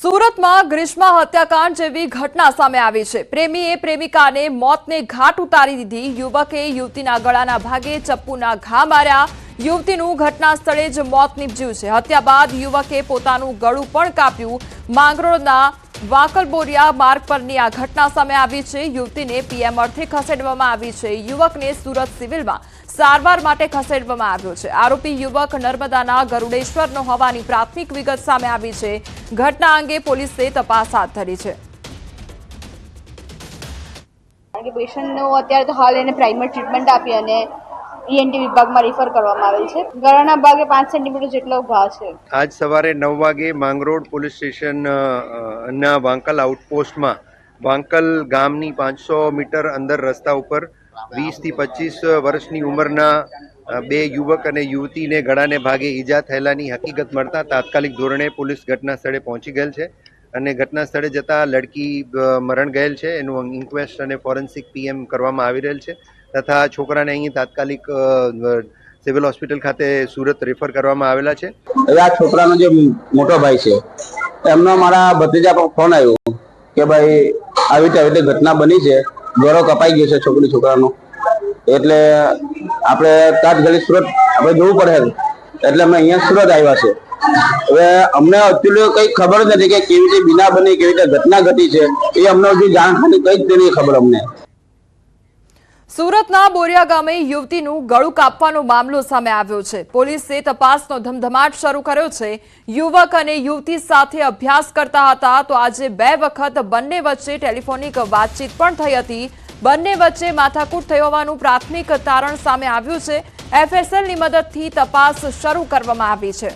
સુરતમાં ગ્રીષ્મા હત્યાકાંડ જેવી ઘટના સામે આવી છે। પ્રેમીએ પ્રેમિકાને મોતને ઘાટ ઉતારી દીધી। યુવકે યુવતીના ગળાના ભાગે ચપ્પુના ઘા માર્યા। યુવતીનું ઘટના સ્થળે જ મોત નીપજ્યું છે। હત્યા બાદ યુવકે પોતાનું ગળું પણ કાપ્યું। માંગરોળના વાકલબોરિયા માર્ગ પરની આ ઘટના સામે આવી છે। યુવતીને પીએમ અર્થે ખસેડવામાં આવી છે। યુવકને સુરત સિવિલમાં સારવાર માટે ખસેડવામાં આવ્યો છે। આરોપી યુવક નર્મદાના ગરુડેશ્વરનો હોવાની પ્રાથમિક વિગત સામે આવી છે। ઘટના અંગે પોલીસે તપાસ હાથ ધરી છે। પેશન્ટનો અત્યારે તો હાલ એને પ્રાઇમરી ટ્રીટમેન્ટ આપી અને ઈએનટી વિભાગમાં રિફર કરવામાં આવેલ છે। ગળાના ભાગે 5 સેન્ટીમીટર જેટલો ઘા છે। આજ સવારે 9 વાગે માંગરોળ પોલીસ સ્ટેશન ના વાંકલ આઉટપોસ્ટમાં વાંકલ ગામની 500 મીટર અંદર રસ્તા ઉપર 20 થી 25 વર્ષની ઉંમરના બે યુવક અને યુવતીને ગળાને ભાગે ઈજા થયેલાની હકીકત મળતા તાત્કાલિક ધોરણે પોલીસ ઘટના સ્થળે પહોંચી ગયેલ છે અને ઘટના સ્થળે જતા લડકી મરણ ગયેલ છે। એનું ઇન્ક્વેસ્ટ અને ફોરેન્સિક પીએમ કરવામાં આવી રહેલ છે તથા છોકરાને અહીં તાત્કાલિક સિવિલ હોસ્પિટલ ખાતે સુરત રેફર કરવામાં આવેલા છે। આ છોકરાનો જે મોટો ભાઈ છે એમનો મારા ભત્રીજા પર ફોન આવ્યો કે ભાઈ આવી રીતે ઘટના બની છે, ગળો કપાઈ ગયો છે છોકરાનો, એટલે આપણે તાત્કાલિક સુરત આપણે જવું પડે એટલે અમે અહીંયા સુરત આવ્યા છે। હવે અમને એકચ્યુઅલી કઈ ખબર જ નથી કે કેવી રીતે બીના બની, કેવી રીતે ઘટના ઘટી છે, એ અમને હજુ જાણ ખાલી કઈ જ નથી ખબર અમને। સુરતના બોરિયા ગામે યુવતીનું ગળું કાપવાનો મામલો સામે આવ્યો છે। પોલીસે તપાસનો ધમધમાટ શરૂ કર્યો છે। યુવક અને યુવતી સાથે અભ્યાસ કરતા હતા તો આજે 2 વખત બંને વચ્ચે ટેલિફોનિક વાતચીત પણ થઈ હતી। બંને વચ્ચે માથાકૂટ થઈ હોવાનું પ્રાથમિક તારણ સામે આવ્યું છે। એફએસએલની મદદથી તપાસ શરૂ કરવામાં આવી છે।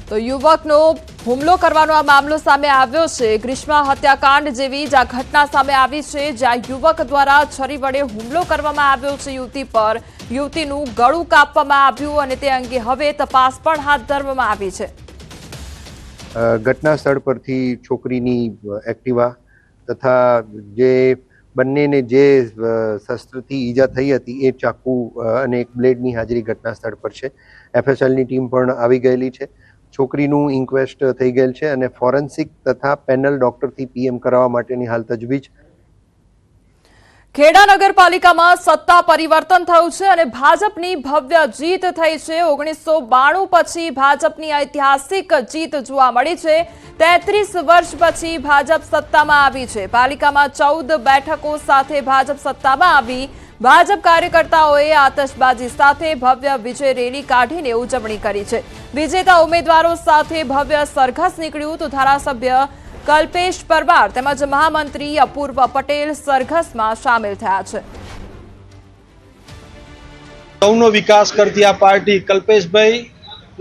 તો યુવકનો હુમલો કરવાનો આ મામલો સામે આવ્યો છે। ગ્રીષ્મા હત્યાકાંડ જેવી જ આ ઘટના સામે આવી છે જ્યાં યુવક દ્વારા છરી વડે હુમલો કરવામાં આવ્યો છે યુવતી પર। યુવતીનું ગળું કાપવામાં આવ્યું અને તે અંગે હવે તપાસ પણ હાથ ધરવામાં આવી છે। ઘટના સ્થળ પરથી છોકરીની એક્ટિવા તથા જે બંનેને જે શસ્ત્રથી ઈજા થઈ હતી એ ચાકુ અને એક બ્લેડની હાજરી ઘટના સ્થળ પર છે। એફએસએલની ટીમ પણ આવી ગયેલી છે। છોકરીનું ઇન્ક્વેસ્ટ થઈ ગયેલ છે અને ફોરેન્સિક તથા પેનલ ડોક્ટરથી પીએમ કરાવવા માટેની હાલ તજવીજ। ખેડા નગરપાલિકામાં સત્તા પરિવર્તન થયું છે અને ભાજપની ભવ્ય જીત થઈ છે। 1992 પછી ભાજપની ઐતિહાસિક જીત જોવા મળી છે। 33 વર્ષ પછી ભાજપ સત્તામાં આવી છે। પાલિકામાં 14 બેઠકો સાથે ભાજપ સત્તામાં આવી। ભાજપ કાર્યકર્તાઓએ આતશબાજી સાથે ભવ્ય વિજય રેલી કાઢીને ઉજવણી કરી છે। વિજેતા ઉમેદવારો સાથે ભવ્ય સરઘસ નીકળ્યું તો ધારાસભ્ય કલ્પેશ પરમાર તેમજ મહામંત્રી અપૂર્વ પટેલ સરઘસમાં સામેલ થયા છે। સૌનો વિકાસ કરતી આ પાર્ટી કલ્પેશભાઈ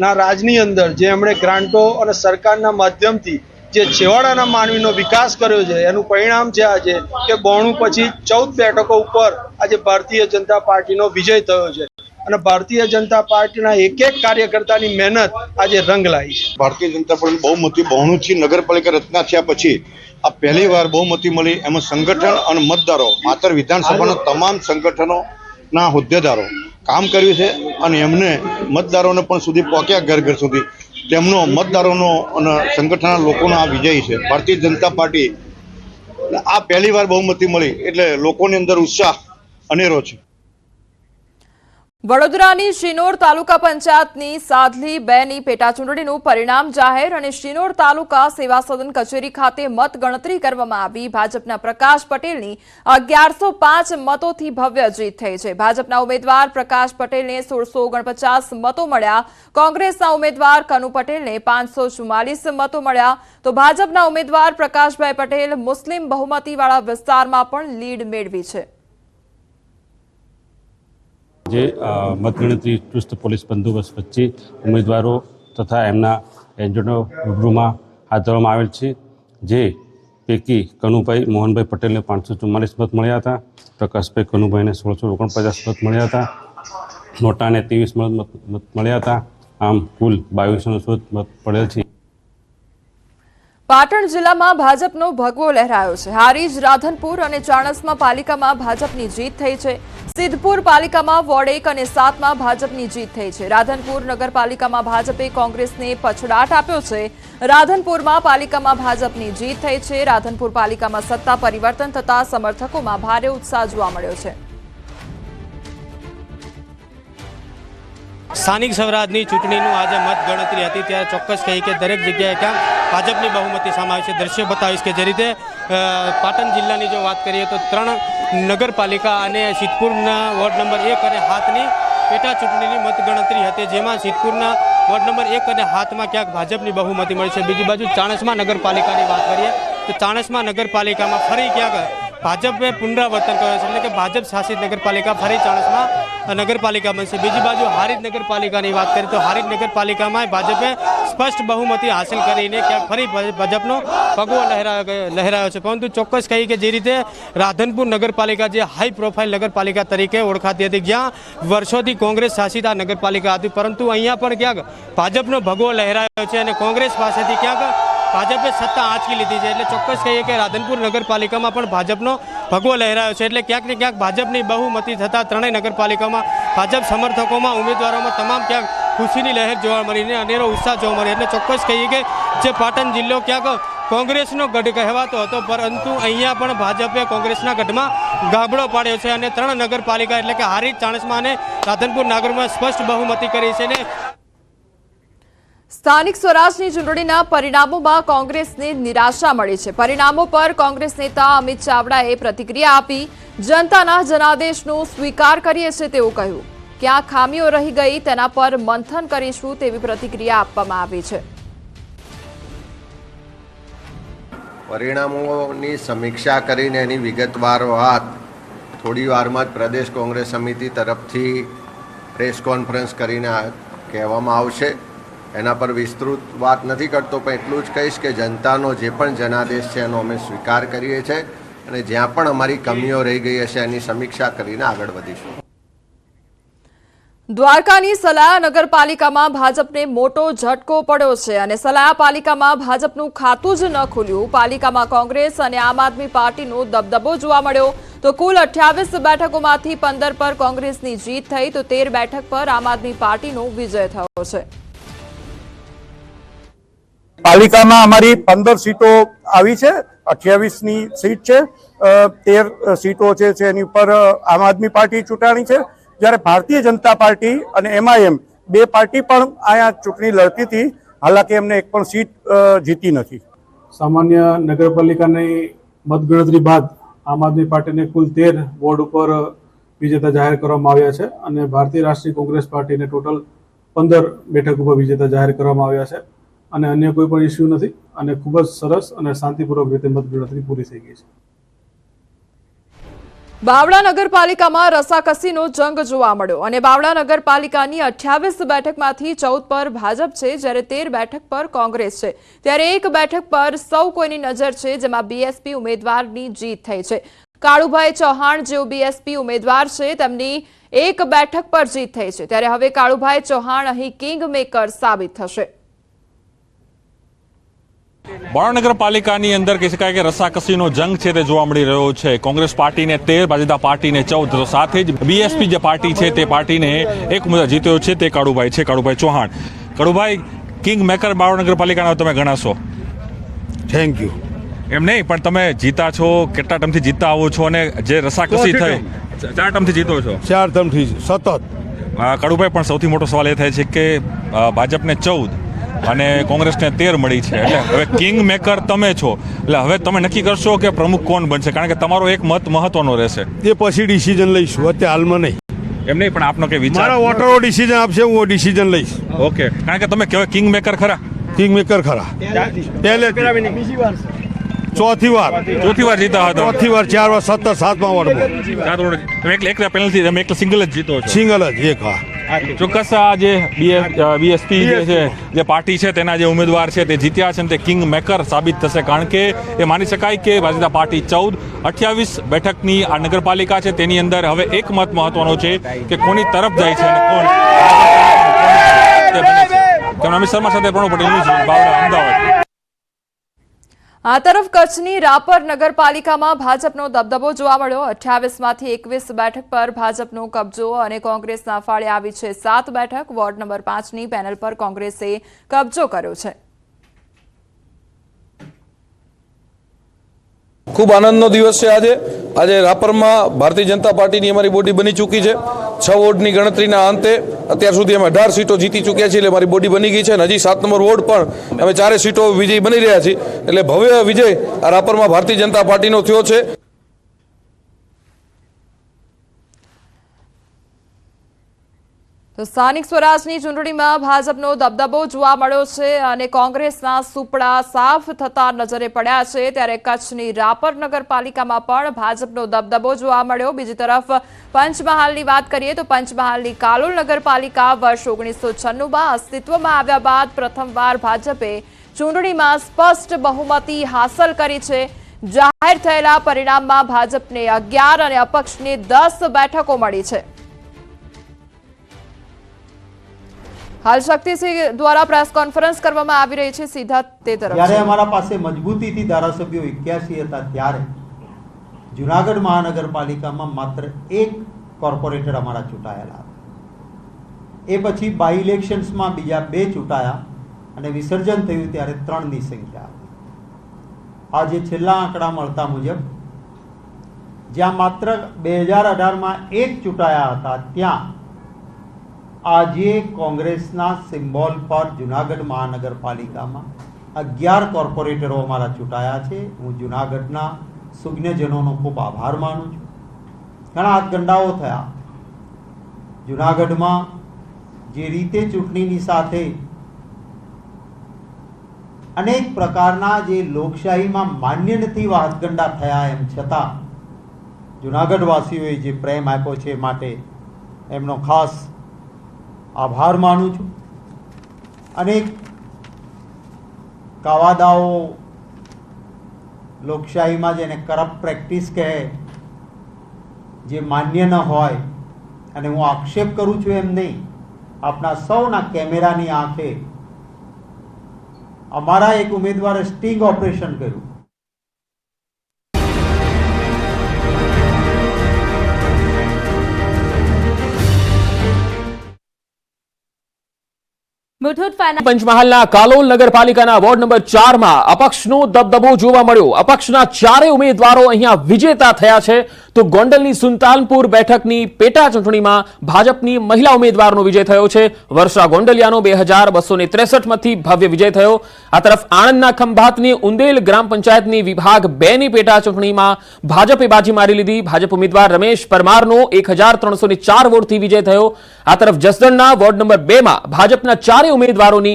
ના રાજની અંદર જે એમણે ગ્રાન્ટો અને સરકારના માધ્યમથી જે છેવાડાના માનવીનો વિકાસ કર્યો છે એનું પરિણામ છે આજે કે 92 પછી 14 બેઠકો ઉપર આજે ભારતીય જનતા પાર્ટીનો વિજય થયો છે અને ભારતીય જનતા પાર્ટીના એક કાર્યકર્તાની મહેનત આજે રંગ લાવી છે। ભારતીય જનતા પાર્ટી બહુમતી 92થી નગરપાલિકા રચના થયા પછી આ પહેલી વાર બહુમતી મળી। એમાં સંગઠન અને મતદારો માત્ર વિધાનસભાના તમામ સંગઠનોના હોદ્દેદારો કામ કર્યું છે અને એમને મતદારોને પણ સુધી પહોંચ્યા ઘર ઘર સુધી। તેમનો મતદારોનો અને સંગઠનના લોકોનો આ વિજય છે। ભારતીય જનતા પાર્ટી આ પહેલી વાર બહુમતી મળી એટલે લોકોની અંદર ઉત્સાહ અનેરો છે। વડોદરાની શિનોર તાલુકા પંચાયતની સાદલી 2ની પેટાચૂંટણીનું પરિણામ જાહેર અને શિનોર તાલુકા સેવા સદન કચેરી ખાતે મત ગણતરી કરવામાં આવી। ભાજપના પ્રકાશ પટેલની 1105 મતોથી ભવ્ય જીત થઈ છે। ભાજપના ઉમેદવાર પ્રકાશ પટેલને 1649 મતો મળ્યા। કોંગ્રેસના ઉમેદવાર કનુ પટેલને 544 મતો મળ્યા તો ભાજપના ઉમેદવાર પ્રકાશભાઈ પટેલ મુસ્લિમ બહુમતીવાળા વિસ્તારમાં પણ લીડ મેળવી છે। જે મતગણતરી ચુસ્ત પોલીસ બંદોબસ્ત વચ્ચે ઉમેદવારો તથા એમના એજન્ટો રૂબરૂમાં હાથ ધરવામાં આવેલ છે। જે પૈકી કનુભાઈ મોહનભાઈ પટેલને 544 મત મળ્યા હતા। પ્રકાશભાઈ કનુભાઈને 1649 મત મળ્યા હતા। નોટાને 23 મત મળ્યા હતા। આમ કુલ 2200 મત પડેલ છે। પાટણ જિલ્લામાં ભાજપનો ભગવો લહેરાયો છે. હારીજ, રાધનપુર અને ચાણસ્મા પાલિકામાં ભાજપની જીત થઈ છે. સિદ્ધપુર પાલિકામાં વોર્ડ 1 અને 7માં ભાજપની જીત થઈ છે. રાધનપુર નગરપાલિકામાં ભાજપે કોંગ્રેસને પછડાટ આપ્યો છે. રાધનપુરમાં પાલિકામાં ભાજપની જીત થઈ છે. રાધનપુર પાલિકામાં સત્તા પરિવર્તન થતા સમર્થકોમાં ભારે ઉત્સાહ જોવા મળ્યો છે. સ્થાનિક સ્વરાજની ચૂંટણીનું આજે મતગણતરી હતી ત્યારે ચોક્કસ કહી કે દરેક જગ્યાએ ક્યાંક ભાજપની બહુમતી સામે આવી છે. દ્રશ્ય બતાવીશ કે જે રીતે પાટણ જિલ્લાની જો વાત કરીએ તો 3 નગરપાલિકા અને સિદ્ધપુરના વોર્ડ નંબર 1 અને 7ની પેટા ચૂંટણીની મતગણતરી હતી, જેમાં સિદ્ધપુરના વોર્ડ નંબર 1 અને 7માં ક્યાંક ભાજપની બહુમતી મળી છે. બીજી બાજુ ચાણસ્મા નગરપાલિકાની વાત કરીએ તો ચાણસ્મા નગરપાલિકામાં ફરી ક્યાંક ભાજપે પુનરાવર્તન કર્યું છે, એટલે કે ભાજપ શાસિત નગરપાલિકા ફરી ચાણસ્મા નગરપાલિકા બનશે. બીજી બાજુ હારીજ નગરપાલિકાની વાત કરીએ તો હારીજ નગરપાલિકામાં ભાજપે સ્પષ્ટ બહુમતી હાંસલ કરીને ક્યાંક ફરી ભાજપનો ભગવો લહેરાયો છે. પરંતુ ચોક્કસ કહી કે જે રીતે રાધનપુર નગરપાલિકા જે હાઈ પ્રોફાઇલ નગરપાલિકા તરીકે ઓળખાતી હતી, જ્યાં વર્ષોથી કોંગ્રેસ શાસિત આ નગરપાલિકા હતી, પરંતુ અહીંયા પણ ક્યાંક ભાજપનો ભગવો લહેરાયો છે અને કોંગ્રેસ પાસેથી ક્યાંક ભાજપે સત્તા આંચકી લીધી છે. એટલે ચોક્કસ કહીએ કે રાધનપુર નગરપાલિકામાં પણ ભાજપનો ભગવો લહેરાયો છે. એટલે ક્યાંક ને ક્યાંક ભાજપની બહુમતી થતાં ત્રણેય નગરપાલિકામાં ભાજપ સમર્થકોમાં, ઉમેદવારોમાં તમામ ક્યાંક ખુશીની લહેર જોવા મળીને અનેરો ઉત્સાહ જોવા મળ્યો. એટલે ચોક્કસ કહીએ કે જે પાટણ જિલ્લો ક્યાંક કોંગ્રેસનો ગઢ કહેવાતો હતો, પરંતુ અહીંયા પણ ભાજપે કોંગ્રેસના ગઢમાં ગાબડો પાડ્યો છે અને 3 નગરપાલિકા એટલે કે હારીજ, ચાણસ્મા અને રાધનપુર નગરમાં સ્પષ્ટ બહુમતી કરી છે. ને સ્થાનિક સ્વરાજની ચૂંટણીના પરિણામોમાં કોંગ્રેસને નિરાશા મળી છે. પરિણામો પર કોંગ્રેસ નેતા અમિત ચાવડાએ પ્રતિક્રિયા આપી. જનતાના જનાદેશનો સ્વીકાર કરીએ છીએ તેવું કહ્યું. ક્યાં ખામીઓ રહી ગઈ તેના પર મંથન કરીશું તેવી પ્રતિક્રિયા આપવામાં આવી છે. પરિણામોની સમીક્ષા કરીને એની વિગતવાર વાત થોડી વારમાં જ પ્રદેશ કોંગ્રેસ સમિતિ તરફથી પ્રેસ કોન્ફરન્સ કરીને કહેવામાં આવશે. એના પર વિસ્તૃત વાત નથી કરતો, પણ એટલું જ કહીશ કે જનતાનો જે પણ જનાદેશ છે એનો અમે સ્વીકાર કરીએ છીએ અને જ્યાં પણ અમારી કમીઓ રહી ગઈ હશે એની સમીક્ષા કરીને આગળ વધીશું. દ્વારકાની સલાયા નગરપાલિકામાં ભાજપને મોટો ઝટકો પડ્યો છે અને સલાયા પાલિકામાં ભાજપનું ખાતું જ ન ખુલ્યું. પાલિકામાં કોંગ્રેસ અને આમ આદમી પાર્ટીનો દબદબો જોવા મળ્યો. તો કુલ 28 બેઠકોમાંથી 15 પર કોંગ્રેસની જીત થઈ તો 13 બેઠક પર આમ આદમી પાર્ટીનો વિજય થયો છે. પાલિકામાં અમારી 15 સીટો આવી છે, 28ની સીટ છે, 13 સીટો છે એની ઉપર આમ આદમી પાર્ટી ચૂંટાણી છે, જ્યારે ભારતીય જનતા પાર્ટી અને MIM બે પાર્ટી પણ અહીંયા ચૂંટણી લડતી હતી. હાલાકી એમને એક પણ સીટ જીતી નથી. સામાન્ય નગરપાલિકાની મતગણતરી બાદ આમ આદમી પાર્ટીને કુલ 13 વોર્ડ ઉપર વિજેતા જાહેર કરવામાં આવ્યા છે અને ભારતીય રાષ્ટ્રીય કોંગ્રેસ પાર્ટીને ટોટલ 15 બેઠક ઉપર વિજેતા જાહેર કરવામાં આવ્યા છે અને અન્ય કોઈ પણ ઇસ્યુ નથી અને ખૂબ જ સરસ અને શાંતિપૂર્વક રીતે મતગણતરી પૂરી થઈ ગઈ છે. બાવળા નગરપાલિકામાં રસાકસીનો જંગ જોવા મળ્યો અને બાવળા નગરપાલિકાની 28 બેઠકમાંથી 14 પર ભાજપ છે, જ્યારે 13 બેઠક પર કોંગ્રેસ છે. ત્યારે એક બેઠક પર સૌ કોઈની નજર છે, જેમાં BSP ઉમેદવારની જીત થઈ છે. કાળુભાઈ ચૌહાણ જેઓ BSP ઉમેદવાર છે, તેમની એક બેઠક પર જીત થઈ છે. ત્યારે હવે કાળુભાઈ ચૌહાણ અહીં કિંગ મેકર સાબિત થશે. બાવળા નગરપાલિકાની અંદર કહી શકાય કે રસાકસીનો જંગ છે તે જોવા મળી રહ્યો છે. કોંગ્રેસ પાર્ટીને 13, ભારતીય જનતા પાર્ટીને 14, તો સાથે જ BSP જે પાર્ટી છે તે પાર્ટીને એક ઉમેદવાર જીત્યો છે, તે કાળુભાઈ છે, કાળુભાઈ ચૌહાણ. કાળુભાઈ, કિંગ મેકર બાવળા નગરપાલિકાના તમે ગણાશો? Thank you. એમ નહીં, પણ તમે જીતા છો, કેટલા ટર્મથી જીતતા આવો છો અને જે રસાકસી થઈ 4 ટર્મથી જીતો છો? 4 ટર્મથી સતત. કાળુભાઈ, પણ સૌથી મોટો સવાલ એ થાય છે કે ભાજપને 14 અને કોંગ્રેસને 13 મળી છે, એટલે હવે કિંગ મેકર તમે છો, એટલે હવે તમે નક્કી કરશો કે પ્રમુખ કોણ બનશે, કારણ કે તમારો એક મત મહત્વનો રહેશે. એ પછી ડિસિઝન લઈશું, અત્યારે હાલમાં નહીં. એમ નહીં, પણ આપનો કે વિચાર? મારા વોટરો ડિસિઝન આપશે, હું ડિસિઝન લઈશ. ઓકે, કારણ કે તમે કહેવાય કિંગ મેકર ખરા? કિંગ મેકર ખરા. પહેલે ચોથી વાર જીતા હતા. 4 વાર 7મા વોર્ડમાં. એકલા પેનલથી તમે એકલા સિંગલ જ જીતો છો? સિંગલ જ એક. હા, ચોક્કસ. આ જે BSP જે છે, જે પાર્ટી છે, તેના જે ઉમેદવાર છે તે જીત્યા છે, તે કિંગ મેકર સાબિત થશે, કારણ કે એ માની શકાય કે ભારતીય પાર્ટી 14, 28 બેઠકની આ નગરપાલિકા છે, તેની અંદર હવે એક મત મહત્વનો છે કે કોની તરફ જાય છે અને કોણ બને છે. અમિત શર્મા સાથે પ્રણવ પટેલ, બાવળા, અમદાવાદ. આ તરફ કચ્છની રાપર નગરપાલિકામાં ભાજપનો દબદબો જોવા મળ્યો। 28માંથી 21 બેઠક પર ભાજપનો કબજો અને કોંગ્રેસના ફાળે આવી છે 7 બેઠક। વોર્ડ નંબર 5ની પેનલ પર કોંગ્રેસે કબજો કર્યો છે। ખૂબ આનંદનો દિવસ છે આજે રાપરમાં ભારતીય જનતા પાર્ટીની અમારી બોડી બની ચૂકી છે। 6 વોર્ડની ગણતરીના અંતે અત્યાર સુધી અમે 18 સીટો જીતી ચૂક્યા છીએ, એટલે અમારી બોડી બની ગઈ છે અને હજી 7 નંબર વોર્ડ પણ અમે 4 સીટો વિજય બની રહ્યા છીએ, એટલે ભવ્ય વિજય આ રાપરમાં ભારતીય જનતા પાર્ટીનો થયો છે। તો સ્થાનિક સ્વરાજની ચૂંટણીમાં ભાજપનો દબદબો જોવા મળ્યો છે અને કોંગ્રેસના સુપડા સાફ થતા નજરે પડ્યા છે, ત્યારે કચ્છની રાપર નગરપાલિકામાં પણ ભાજપનો દબદબો જોવા મળ્યો। બીજી તરફ પંચમહાલની વાત કરીએ તો પંચમહાલની કાલોલ નગરપાલિકા વર્ષ 1996માં અસ્તિત્વમાં આવ્યા બાદ પ્રથમવાર ભાજપે ચૂંટણીમાં સ્પષ્ટ બહુમતી હાંસલ કરી છે। જાહેર થયેલા પરિણામમાં ભાજપને 11 અને અપક્ષને 10 બેઠકો મળી છે। હાલ શક્તિસિંહ દ્વારા પ્રેસ કોન્ફરન્સ કરવામાં આવી રહી છે, સીધા તે તરફ। જ્યારે અમારા પાસે મજબૂતીથી ધારાસભ્યો 81 હતા, ત્યારે જુનાગઢ મહાનગરપાલિકામાં માત્ર 1 કોર્પોરેટર અમારા ચૂંટાયેલા હતા। એ પછી બાય ઇલેક્શન્સમાં બીજા 2 ચૂંટાયા અને વિસર્જન થયું ત્યારે 3ની સંખ્યા હતી। આજે છેલ્લા આંકડા મળતા મુજબ જ્યાં માત્ર 2018માં 1 ચૂંટાયા હતા, ત્યાં આજે કોંગ્રેસના સિમ્બોલ પર જુનાગઢ મહાનગરપાલિકામાં 11 કોર્પોરેટરો અમારા ચૂંટાયા છે। હું જુનાગઢના સુજ્ઞજનોનો ખૂબ આભાર માનું છું। ઘણા હાથગંડાઓ થયા જુનાગઢમાં, જે રીતે ચૂંટણીની સાથે અનેક પ્રકારના જે લોકશાહીમાં માન્ય નથી એવા હાથગંડા થયા, એમ છતાં જુનાગઢવાસીઓએ જે પ્રેમ આપ્યો છે માટે એમનો ખાસ આભાર માનું છું। અનેક કાવાદાઓ લોકશાહીમાં જેને કરપ્ટ પ્રેક્ટિસ કહે, જે માન્ય ન હોય, અને હું આક્ષેપ કરું છું એમ નહીં, આપણા સૌના કેમેરાની આંખે અમારા એક ઉમેદવારે સ્ટિંગ ઓપરેશન કર્યું। પંચમહાલના કાલોલ નગરપાલિકાના વોર્ડ નંબર 4માં અપક્ષનો દબદબો જોવા મળ્યો। અપક્ષના 4 ઉમેદવારો અહીંયા વિજેતા થયા છે, તો ગોંડલની સુલતાનપુર બેઠકની પેટા ચૂંટણીમાં ભાજપની મહિલા ઉમેદવારનો વિજય થયો છે। વર્ષા ગોંડલિયાનો 2263 મતથી ભવ્ય વિજય થયો। આ તરફ આણંદના ખંભાતની ઉંદેલ ગ્રામ પંચાયતની વિભાગ 2ની પેટા ચૂંટણીમાં ભાજપે બાજી મારી લીધી। ભાજપ ઉમેદવાર રમેશ પરમારનો 1304 વોટથી વિજય થયો। આ તરફ જસદણના વોર્ડ નંબર 2માં ભાજપના 4 ઉમેદવારોની